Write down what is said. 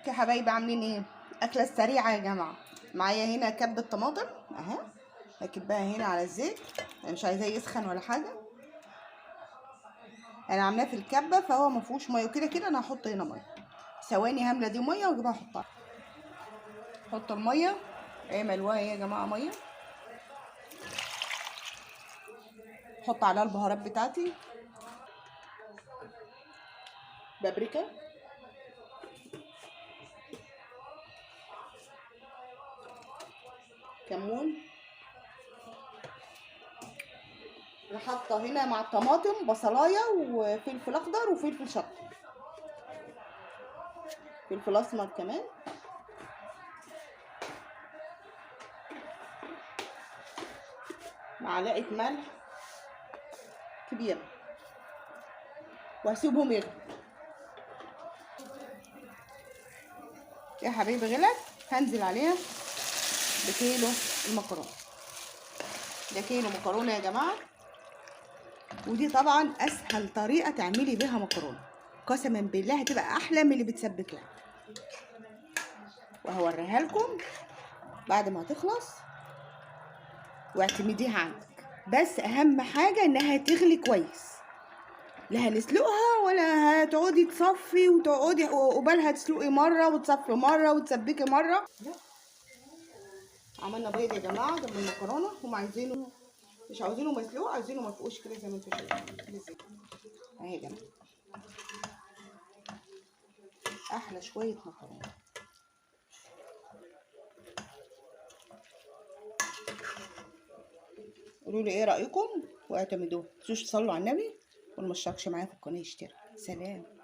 يا حبايبي عاملين ايه؟ اكله سريعه يا جماعه. معايا هنا كبه طماطم اهي، هكبها هنا على الزيت. انا مش عايزاه يسخن ولا حاجه، انا عاملاه في الكبه فهو ما فيهوش ميه، وكده كده انا هحط هنا ميه. ثواني هملى دي ميه واجيبها احطها. احط الميه ايه ملواها يا جماعه ميه. احط عليها البهارات بتاعتي، بابريكا، كمون. وحاطه هنا مع الطماطم بصلايه وفلفل اخضر وفلفل شطه، فلفل اسمر كمان، معلقه ملح كبيره، وهسيبهم يغلوا. يا حبيبي غلت، هنزل عليها بكيلو المكرونه. ده كيلو مكرونه يا جماعه، ودي طبعا اسهل طريقه تعملي بيها مكرونه، قسما بالله هتبقى احلى من اللي بتثبتوها. وهوريها لكم بعد ما هتخلص واعتمديها عندك. بس اهم حاجه انها تغلي كويس، لا هنسلقها ولا هتقعدي تصفي وتقعدي قبالها تسلقي مره وتصفي مره وتسبكي مره. لا، عملنا بيض يا جماعه جنب المكرونه. هم عايزينه، مش عاوزينه مسلوق، عايزينه مفقوش كده زي ما انتوا شايفين اهي يا جماعه. احلى شويه مكرونه. قولوا لي ايه رايكم واعتمدوه. متنسوش تصلوا على النبي، واللي مشتركش معايا في القناه يشترك. سلام.